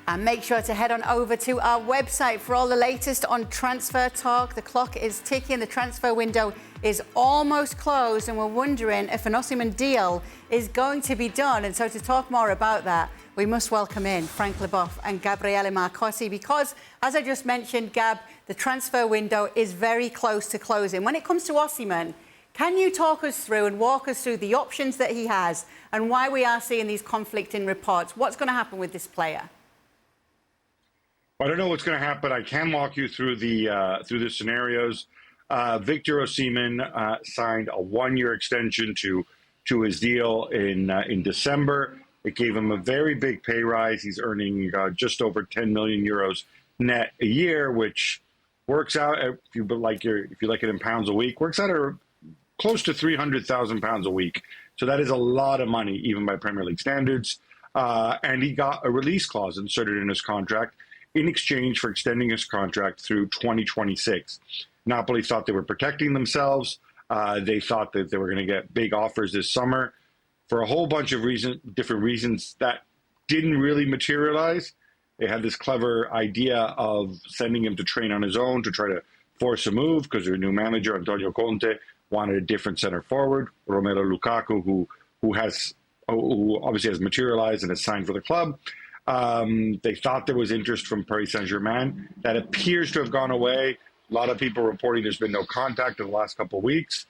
And make sure to head on over to our website for all the latest on transfer talk. The clock is ticking. The transfer window is almost closed, and we're wondering if an Osimhen deal is going to be done. And so to talk more about that, we must welcome in Frank Leboeuf and Gabriele Marcotti, because, as I just mentioned, Gab, the transfer window is very close to closing. When it comes to Osimhen, can you talk us through and walk us through the options that he has and why we are seeing these conflicting reports? What's going to happen with this player? I don't know what's going to happen. I can walk you through the scenarios. Victor Osimhen signed a one-year extension to his deal in December. It gave him a very big pay rise. He's earning just over 10 million euros net a year, which works out, if you like it in pounds a week, works out at close to 300,000 pounds a week. So that is a lot of money, even by Premier League standards. And he got a release clause inserted in his contract in exchange for extending his contract through 2026. Napoli thought they were protecting themselves. They thought that they were going to get big offers this summer. For a whole bunch of different reasons, that didn't really materialize. They had this clever idea of sending him to train on his own to try to force a move, because their new manager, Antonio Conte, wanted a different center forward, Romelu Lukaku, who obviously has materialized and has signed for the club. They thought there was interest from Paris Saint-Germain. That appears to have gone away. A lot of people reporting there's been no contact in the last couple of weeks.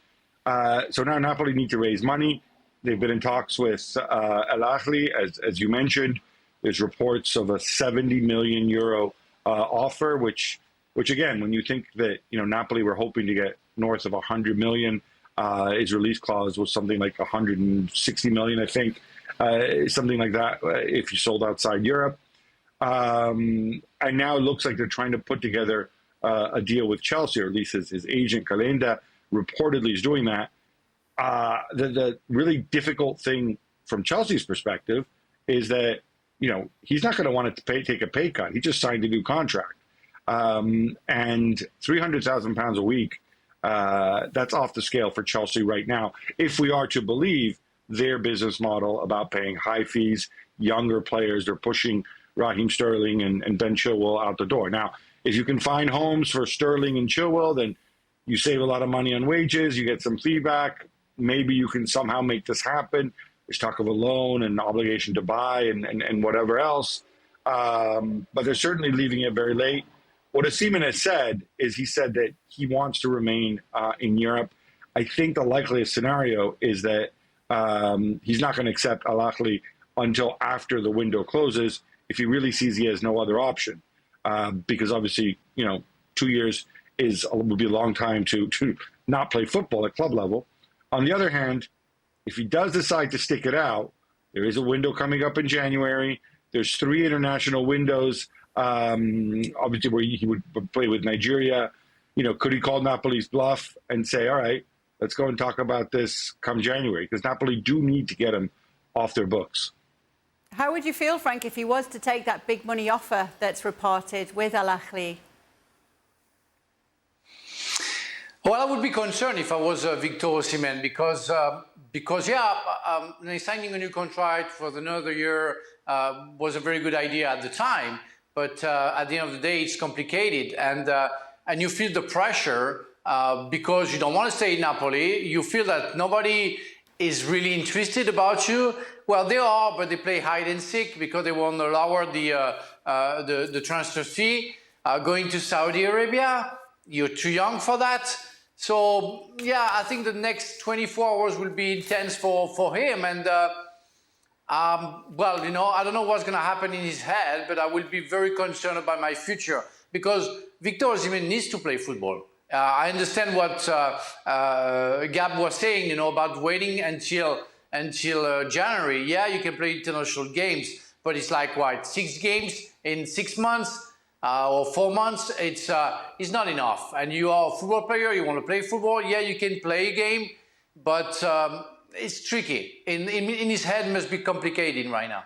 So now Napoli need to raise money. They've been in talks with Al Ahly, as you mentioned. There's reports of a 70 million euro offer, which again, when you think that Napoli were hoping to get north of 100 million, his release clause was something like 160 million, I think. Something like that if you sold outside Europe. And now it looks like they're trying to put together a deal with Chelsea, or at least his agent, Calenda, reportedly is doing that. The really difficult thing from Chelsea's perspective is that, he's not going to want to take a pay cut. He just signed a new contract. And 300,000 pounds a week, that's off the scale for Chelsea right now, if we are to believe their business model about paying high fees, younger players. They're pushing Raheem Sterling and Ben Chilwell out the door. Now, if you can find homes for Sterling and Chilwell, then you save a lot of money on wages, you get some feedback. Maybe you can somehow make this happen. There's talk of a loan and obligation to buy and whatever else. But they're certainly leaving it very late. What Osimhen has said is he said that he wants to remain in Europe. I think the likeliest scenario is that he's not going to accept Al Ahly until after the window closes, if he really sees he has no other option. Because obviously, 2 years would be a long time to not play football at club level. On the other hand, if he does decide to stick it out, there is a window coming up in January. There's 3 international windows, obviously, where he would play with Nigeria. Could he call Napoli's bluff and say, all right, let's go and talk about this come January? Because Napoli do need to get him off their books. How would you feel, Frank, if he was to take that big money offer that's reported with Al Ahly? Well, I would be concerned if I was Victor Osimhen, because signing a new contract for another year was a very good idea at the time. But at the end of the day, it's complicated, and you feel the pressure because you don't want to stay in Napoli. You feel that nobody is really interested about you. Well, they are, but they play hide and seek because they want to lower the transfer fee. Going to Saudi Arabia, you're too young for that. So, yeah, I think the next 24 hours will be intense for him. And, well, I don't know what's going to happen in his head, but I will be very concerned about my future because Victor Osimhen needs to play football. I understand what Gab was saying, about waiting until January. Yeah, you can play international games, but it's like, what, 6 games in 6 months? Or 4 months, it's not enough. And you are a football player, you want to play football, yeah, you can play a game, but it's tricky. In his head must be complicated right now.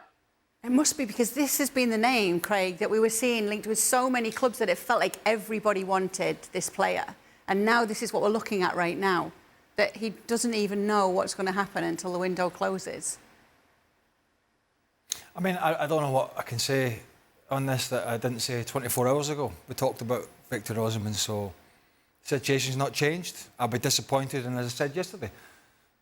It must be, because this has been the name, Craig, that we were seeing linked with so many clubs that it felt like everybody wanted this player. And now this is what we're looking at right now, that he doesn't even know what's going to happen until the window closes. I mean, I don't know what I can say on this that I didn't say 24 hours ago. We talked about Victor Osimhen, so the situation's not changed. I'll be disappointed, and as I said yesterday,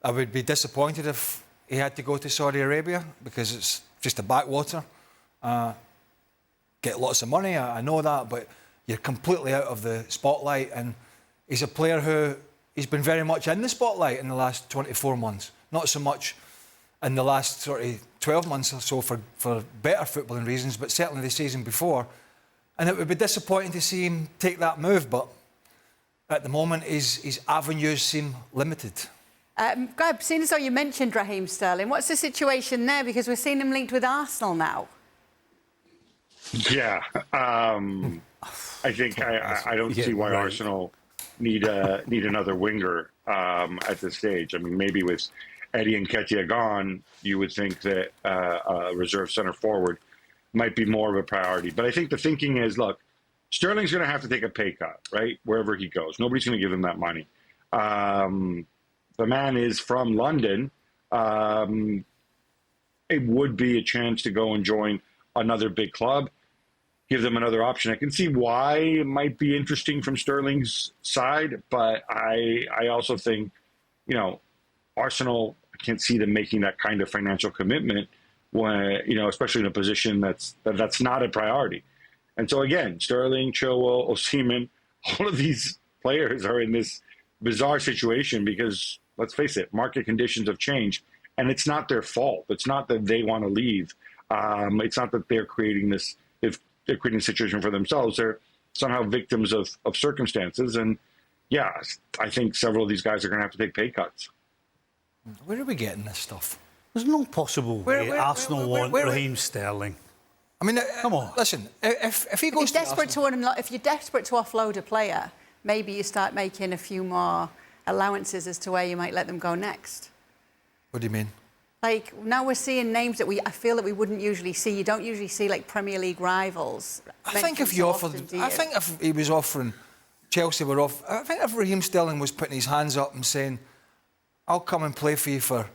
I would be disappointed if he had to go to Saudi Arabia because it's just a backwater. Get lots of money, I know that, but you're completely out of the spotlight, and he's a player who he's been very much in the spotlight in the last 24 months, not so much in the last sort of 12 months or so for better footballing reasons, but certainly the season before. And it would be disappointing to see him take that move, but at the moment his avenues seem limited. Grab, seeing as though you mentioned Raheem Sterling, what's the situation there? Because we're seeing him linked with Arsenal now. Yeah, I think I don't see why Arsenal need another winger at this stage. I mean, maybe with Eddie Nketiah gone, you would think that a reserve centre forward might be more of a priority. But I think the thinking is, look, Sterling's going to have to take a pay cut, right, wherever he goes. Nobody's going to give him that money. The man is from London. It would be a chance to go and join another big club, give them another option. I can see why it might be interesting from Sterling's side, but I also think, Arsenal, I can't see them making that kind of financial commitment when, especially in a position that's not a priority. And so again, Sterling, Chilwell, Osimhen, all of these players are in this bizarre situation because, let's face it, market conditions have changed, and it's not their fault. It's not that they want to leave. It's not that they're creating this. If they're creating a situation for themselves, they're somehow victims of circumstances. And yeah, I think several of these guys are going to have to take pay cuts. Where are we getting this stuff? There's no possible way Arsenal want Raheem Sterling. I mean, come on. Listen, if he goes if you're desperate to offload a player, maybe you start making a few more allowances as to where you might let them go next. What do you mean? Like, now we're seeing names that I feel that we wouldn't usually see. You don't usually see, like, Premier League rivals. I think if he was offering, Chelsea were off, I think if Raheem Sterling was putting his hands up and saying, I'll come and play for you for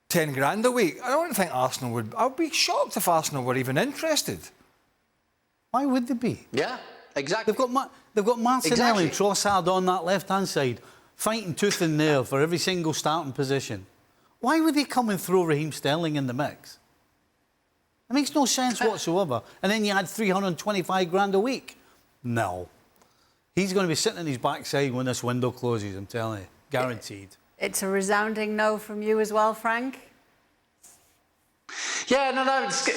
10 grand a week, I don't think Arsenal would. I'd be shocked if Arsenal were even interested. Why would they be? Yeah, exactly. They've got Martinelli and Trossard on that left-hand side, fighting tooth and nail for every single starting position. Why would they come and throw Raheem Sterling in the mix? It makes no sense whatsoever. And then you add 325 grand a week. No. He's going to be sitting on his backside when this window closes, I'm telling you. Guaranteed. It's a resounding no from you as well, Frank? Yeah,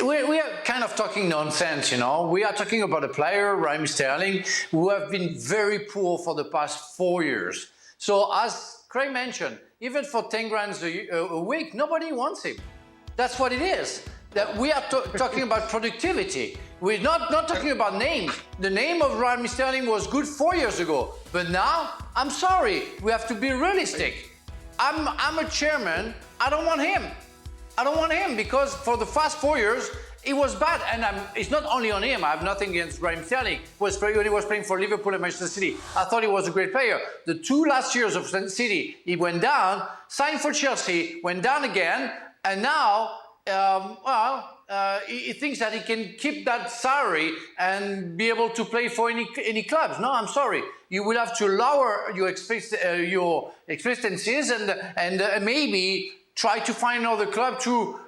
we are kind of talking nonsense, We are talking about a player, Raheem Sterling, who have been very poor for the past 4 years. So as Craig mentioned, even for 10 grand a week, nobody wants him. That's what it is. That we are talking about productivity. We're not talking about names. The name of Raheem Sterling was good 4 years ago, but now, I'm sorry, we have to be realistic. I'm a chairman. I don't want him. I don't want him because for the past 4 years, it was bad. And it's not only on him. I have nothing against Raheem Sterling. When he was playing for Liverpool and Manchester City, I thought he was a great player. The 2 last years of City, he went down, signed for Chelsea, went down again, and now, he thinks that he can keep that salary and be able to play for any clubs. No, I'm sorry. You will have to lower your expectancies and maybe try to find another club to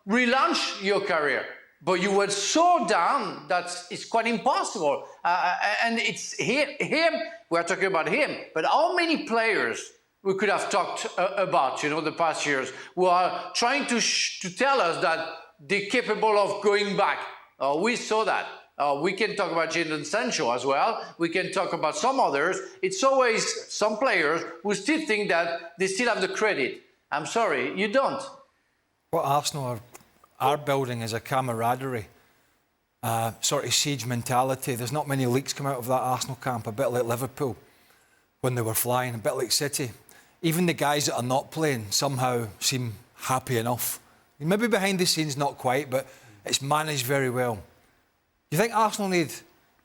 relaunch your career. But you were so down that it's quite impossible. And it's him. We're talking about him. But how many players we could have talked about, the past years, who are trying to tell us that they're capable of going back? We saw that. We can talk about Jadon Sancho as well. We can talk about some others. It's always some players who still think that they still have the credit. I'm sorry, you don't. What Arsenal are building is a camaraderie, sort of siege mentality. There's not many leaks come out of that Arsenal camp, a bit like Liverpool when they were flying, a bit like City. Even the guys that are not playing somehow seem happy enough. Maybe behind the scenes not quite, but it's managed very well. You think Arsenal need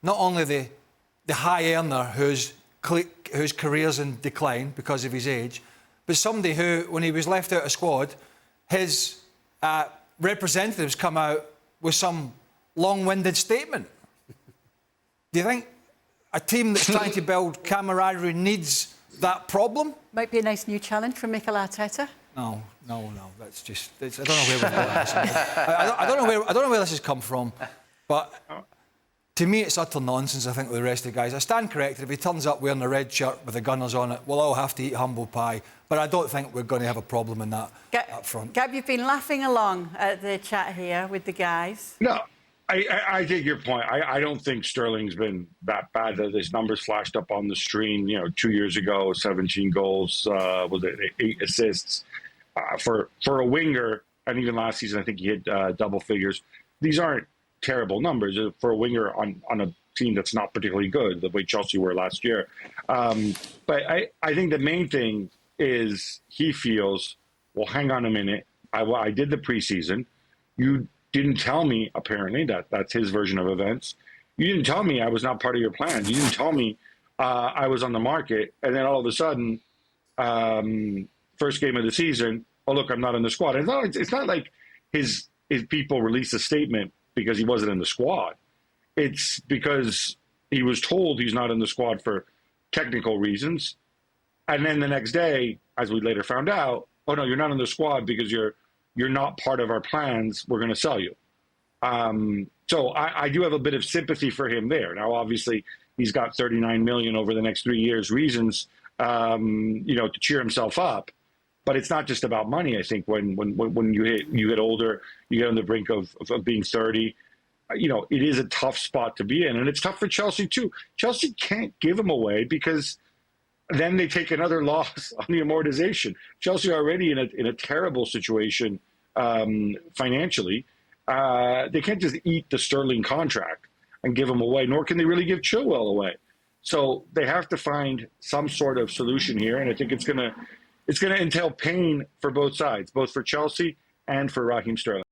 not only the high earner whose career's in decline because of his age, but somebody who, when he was left out of squad, his representatives come out with some long-winded statement. Do you think a team that's trying to build camaraderie needs that problem? Might be a nice new challenge from Mikel Arteta. No. That's just. I don't know where we've got this. I don't know where this has come from, but to me, it's utter nonsense. I think with the rest of the guys, I stand corrected. If he turns up wearing a red shirt with the Gunners on it, we'll all have to eat humble pie. But I don't think we're going to have a problem in that up front. Gab, you've been laughing along at the chat here with the guys. No, I take your point. I don't think Sterling's been that bad. His numbers flashed up on the screen. 2 years ago, 17 goals, was it 8 assists for a winger, and even last season I think he hit double figures. These aren't terrible numbers for a winger on a team that's not particularly good, the way Chelsea were last year. But I think the main thing is he feels, well, hang on a minute. I did the preseason. You didn't tell me, apparently, that's his version of events. You didn't tell me I was not part of your plans. You didn't tell me I was on the market. And then all of a sudden, first game of the season, oh, look, I'm not in the squad. And it's not like his people released a statement because he wasn't in the squad. It's because he was told he's not in the squad for technical reasons. And then the next day, as we later found out, oh, no, you're not in the squad because you're not part of our plans. We're going to sell you. So I do have a bit of sympathy for him there. Now, obviously, he's got $39 million over the next 3 years reasons, to cheer himself up. But it's not just about money. I think when you get older, you get on the brink of being 30. It is a tough spot to be in, and it's tough for Chelsea too. Chelsea can't give him away because then they take another loss on the amortization. Chelsea are already in a terrible situation financially. They can't just eat the Sterling contract and give him away, nor can they really give Chilwell away. So they have to find some sort of solution here, and I think it's going to entail pain for both sides, both for Chelsea and for Raheem Sterling.